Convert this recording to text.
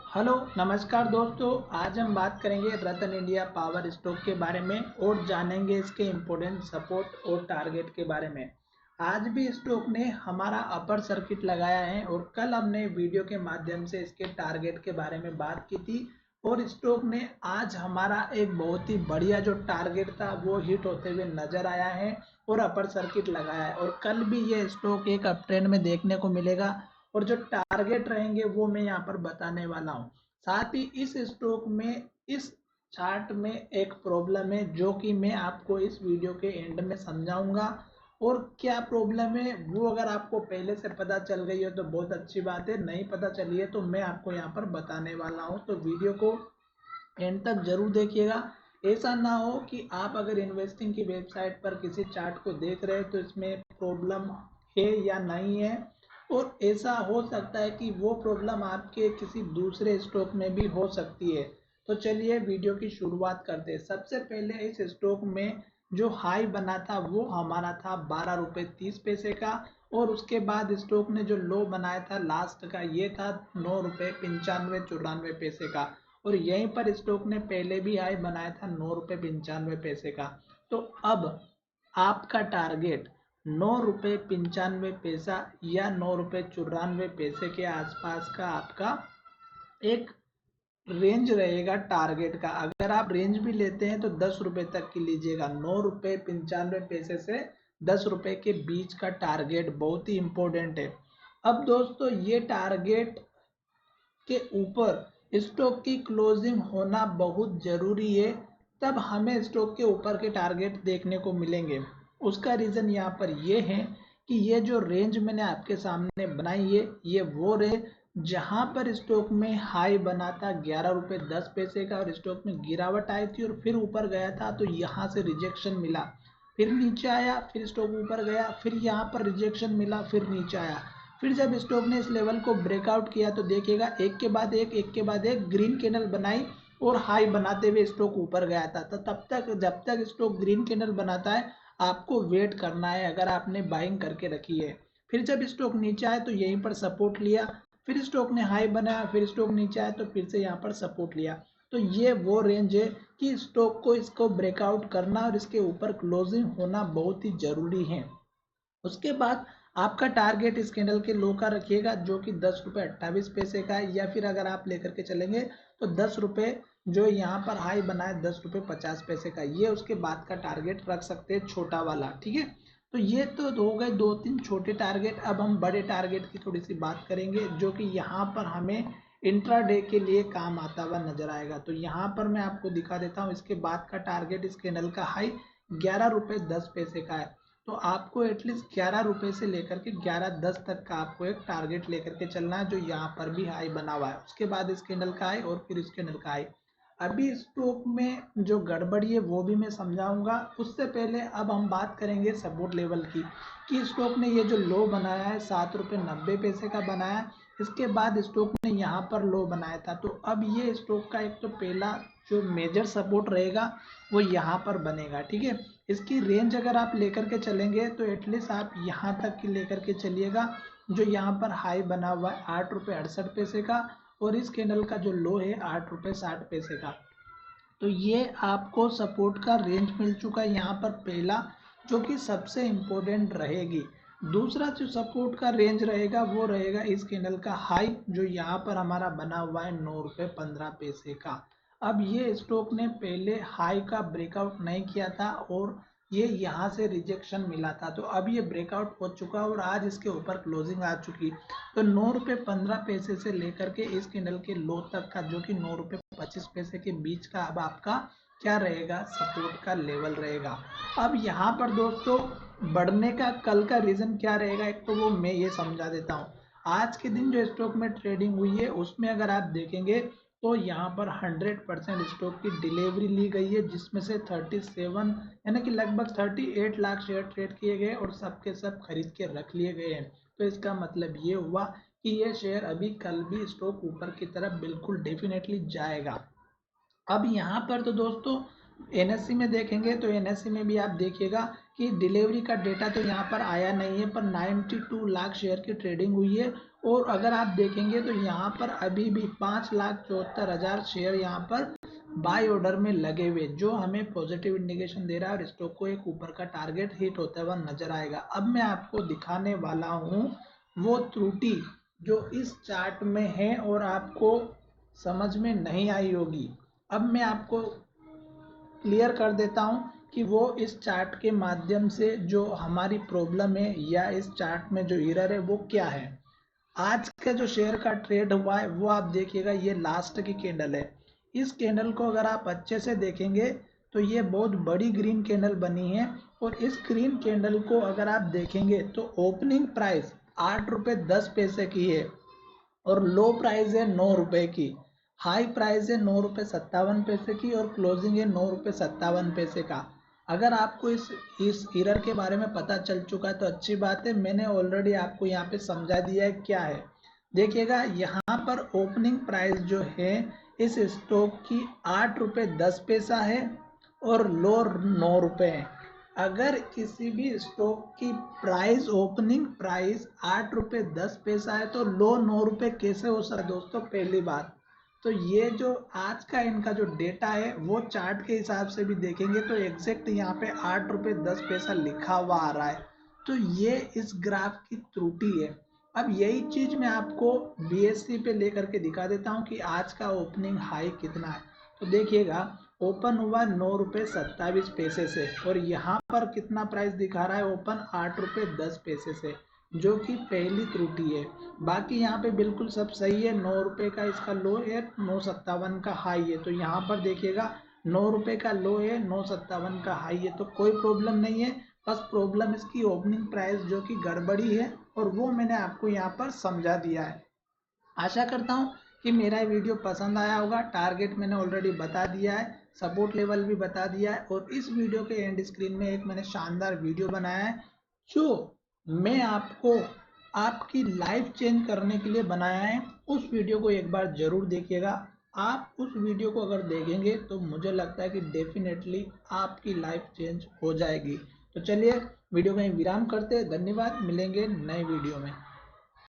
Hello नमस्कार दोस्तों। आज हम बात करेंगे रतन इंडिया पावर स्टॉक के बारे में और जानेंगे इसके इम्पोर्टेंट सपोर्ट और टारगेट के बारे में। आज भी स्टॉक ने हमारा अपर सर्किट लगाया है और कल हमने वीडियो के माध्यम से इसके टारगेट के बारे में बात की थी और स्टॉक ने आज हमारा एक बहुत ही बढ़िया जो टारगेट था वो हिट होते हुए नजर आया है और अपर सर्किट लगाया है और कल भी ये स्टॉक एक अप ट्रेंड में देखने को मिलेगा और जो टारगेट रहेंगे वो मैं यहाँ पर बताने वाला हूँ। साथ ही इस स्टॉक में इस चार्ट में एक प्रॉब्लम है जो कि मैं आपको इस वीडियो के एंड में समझाऊंगा और क्या प्रॉब्लम है वो अगर आपको पहले से पता चल गई हो तो बहुत अच्छी बात है, नहीं पता चली है तो मैं आपको यहाँ पर बताने वाला हूँ। तो वीडियो को एंड तक जरूर देखिएगा। ऐसा ना हो कि आप अगर इन्वेस्टिंग की वेबसाइट पर किसी चार्ट को देख रहे हैं तो इसमें प्रॉब्लम है या नहीं है, और ऐसा हो सकता है कि वो प्रॉब्लम आपके किसी दूसरे स्टॉक में भी हो सकती है। तो चलिए वीडियो की शुरुआत करते हैं। सबसे पहले इस स्टॉक में जो हाई बना था वो हमारा था 12 रुपये 30 पैसे का और उसके बाद स्टॉक ने जो लो बनाया था लास्ट का ये था 9 रुपये 95 94 पैसे का और यहीं पर स्टॉक ने पहले भी हाई बनाया था 9 रुपये 95 पैसे का। तो अब आपका टारगेट 9 रुपये 95 पैसा या 9 रुपये 94 पैसे के आसपास का आपका एक रेंज रहेगा टारगेट का। अगर आप रेंज भी लेते हैं तो 10 रुपए तक की लीजिएगा। 9 रुपये 95 पैसे से 10 रुपए के बीच का टारगेट बहुत ही इंपॉर्टेंट है। अब दोस्तों ये टारगेट के ऊपर स्टॉक की क्लोजिंग होना बहुत जरूरी है, तब हमें स्टॉक के ऊपर के टारगेट देखने को मिलेंगे। उसका रीजन यहाँ पर ये है कि ये जो रेंज मैंने आपके सामने बनाई है ये वो रेंज जहां पर स्टॉक में हाई बना था 11 रुपये 10 पैसे का और स्टॉक में गिरावट आई थी और फिर ऊपर गया था तो यहाँ से रिजेक्शन मिला, फिर नीचे आया, फिर स्टॉक ऊपर गया, फिर यहाँ पर रिजेक्शन मिला, फिर नीचे आया। फिर जब स्टॉक ने इस लेवल को ब्रेकआउट किया तो देखिएगा एक के बाद एक ग्रीन कैंडल बनाई और हाई बनाते हुए स्टॉक ऊपर गया था। तो तब तक जब तक स्टॉक ग्रीन कैंडल बनाता है आपको वेट करना है अगर आपने बाइंग करके रखी है। फिर जब स्टॉक नीचे आए तो यहीं पर सपोर्ट लिया, फिर स्टॉक ने हाई बनाया, फिर स्टॉक नीचे आया तो फिर से यहाँ पर सपोर्ट लिया। तो ये वो रेंज है कि स्टॉक को इसको ब्रेकआउट करना और इसके ऊपर क्लोजिंग होना बहुत ही जरूरी है। उसके बाद आपका टारगेट इस कैंडल के लो का रखिएगा जो कि 10 रुपये 28 पैसे का है, या फिर अगर आप लेकर के चलेंगे तो 10 रुपये जो यहाँ पर हाई बना है 10 रुपये 50 पैसे का, ये उसके बाद का टारगेट रख सकते हैं छोटा वाला। ठीक है, तो ये तो हो गए दो तीन छोटे टारगेट। अब हम बड़े टारगेट की थोड़ी सी बात करेंगे जो कि यहाँ पर हमें इंट्राडे के लिए काम आता हुआ नजर आएगा। तो यहाँ पर मैं आपको दिखा देता हूँ इसके बाद का टारगेट इस कैंडल का हाई 11 रुपये 10 पैसे का है। तो आपको एटलीस्ट 11 रुपये से लेकर के 11-10 तक का आपको एक टारगेट लेकर के चलना है जो यहाँ पर भी हाई बना हुआ है। उसके बाद इस कैंडल का हाई और फिर इस कैंडल का हाई। अभी स्टॉक में जो गड़बड़ी है वो भी मैं समझाऊंगा। उससे पहले अब हम बात करेंगे सपोर्ट लेवल की कि स्टॉक ने ये जो लो बनाया है 7 रुपये 90 पैसे का बनाया, इसके बाद स्टॉक ने यहाँ पर लो बनाया था। तो अब ये स्टॉक का एक तो पहला जो मेजर सपोर्ट रहेगा वो यहाँ पर बनेगा। ठीक है, इसकी रेंज अगर आप लेकर के चलेंगे तो एटलीस्ट आप यहाँ तक की लेकर के चलिएगा जो यहाँ पर हाई बना हुआ है 8 रुपये 68 पैसे का और इस कैंडल का जो लो है 8 रुपये 60 पैसे का। तो ये आपको सपोर्ट का रेंज मिल चुका है यहाँ पर पहला, जो कि सबसे इम्पोर्टेंट रहेगी। दूसरा जो सपोर्ट का रेंज रहेगा वो रहेगा इस कैंडल का हाई जो यहाँ पर हमारा बना हुआ है 9 रुपये 15 पैसे का। अब ये स्टॉक ने पहले हाई का ब्रेकआउट नहीं किया था और ये यहाँ से रिजेक्शन मिला था, तो अब ये ब्रेकआउट हो चुका और आज इसके ऊपर क्लोजिंग आ चुकी। तो 9 रुपये 15 पैसे से लेकर के इस कैंडल के लो तक का जो कि 9 रुपये 25 पैसे के बीच का अब आपका क्या रहेगा, सपोर्ट का लेवल रहेगा। अब यहाँ पर दोस्तों बढ़ने का कल का रीजन क्या रहेगा, एक तो वो मैं ये समझा देता हूँ। आज के दिन जो स्टॉक में ट्रेडिंग हुई है उसमें अगर आप देखेंगे तो यहाँ पर 100% स्टॉक की डिलीवरी ली गई है जिसमें से 37 यानी कि लगभग 38 लाख शेयर ट्रेड किए गए और सबके सब खरीद के रख लिए गए हैं। तो इसका मतलब ये हुआ कि ये शेयर अभी कल भी स्टॉक ऊपर की तरफ बिल्कुल डेफिनेटली जाएगा। अब यहाँ पर तो दोस्तों एनएससी में देखेंगे तो एनएससी में भी आप देखिएगा कि डिलीवरी का डेटा तो यहाँ पर आया नहीं है, पर 92 लाख शेयर की ट्रेडिंग हुई है। और अगर आप देखेंगे तो यहाँ पर अभी भी 5,74,000 शेयर यहाँ पर बाय ऑर्डर में लगे हुए, जो हमें पॉजिटिव इंडिकेशन दे रहा है और स्टॉक को एक ऊपर का टारगेट हिट होता हुआ नजर आएगा। अब मैं आपको दिखाने वाला हूँ वो त्रुटि जो इस चार्ट में है और आपको समझ में नहीं आई होगी। अब मैं आपको क्लियर कर देता हूं कि वो इस चार्ट के माध्यम से जो हमारी प्रॉब्लम है या इस चार्ट में जो एरर है वो क्या है। आज का जो शेयर का ट्रेड हुआ है वो आप देखिएगा, ये लास्ट की कैंडल है। इस कैंडल को अगर आप अच्छे से देखेंगे तो ये बहुत बड़ी ग्रीन कैंडल बनी है। और इस ग्रीन कैंडल को अगर आप देखेंगे तो ओपनिंग प्राइस 8 रुपये 10 पैसे की है और लो प्राइस है 9 रुपए की। हाई प्राइस है 9 रुपये 57 पैसे की और क्लोजिंग है 9 रुपये 57 पैसे का। अगर आपको इस एरर के बारे में पता चल चुका है तो अच्छी बात है, मैंने ऑलरेडी आपको यहाँ पे समझा दिया है क्या है। देखिएगा यहाँ पर ओपनिंग प्राइस जो है इस स्टॉक की 8 रुपये 10 पैसा है और लो 9 रुपये है। अगर किसी भी स्टॉक की प्राइस ओपनिंग प्राइस 8 रुपये 10 पैसा है तो लो 9 रुपये कैसे हो सकता है दोस्तों, पहली बात। तो ये जो आज का इनका जो डेटा है वो चार्ट के हिसाब से भी देखेंगे तो एग्जैक्ट यहाँ पे 8 रुपये 10 पैसा लिखा हुआ आ रहा है। तो ये इस ग्राफ की त्रुटि है। अब यही चीज मैं आपको बीएससी पे लेकर के दिखा देता हूँ कि आज का ओपनिंग हाई कितना है। तो देखिएगा ओपन हुआ 9 रुपये 27 पैसे से और यहाँ पर कितना प्राइस दिखा रहा है ओपन 8 रुपये 10 पैसे से, जो कि पहली त्रुटि है। बाकी यहाँ पे बिल्कुल सब सही है। 9 रुपये का इसका लो है, 957 का हाई है। तो यहाँ पर देखिएगा 9 रुपये का लो है, 957 का हाई है, तो कोई प्रॉब्लम नहीं है। बस प्रॉब्लम इसकी ओपनिंग प्राइस जो कि गड़बड़ी है और वो मैंने आपको यहाँ पर समझा दिया है। आशा करता हूँ कि मेरा वीडियो पसंद आया होगा। टारगेट मैंने ऑलरेडी बता दिया है, सपोर्ट लेवल भी बता दिया है और इस वीडियो के एंड स्क्रीन में एक मैंने शानदार वीडियो बनाया है जो मैं आपको आपकी लाइफ चेंज करने के लिए बनाया है। उस वीडियो को एक बार जरूर देखिएगा। आप उस वीडियो को अगर देखेंगे तो मुझे लगता है कि डेफिनेटली आपकी लाइफ चेंज हो जाएगी। तो चलिए वीडियो में विराम करते हैं। धन्यवाद, मिलेंगे नए वीडियो में।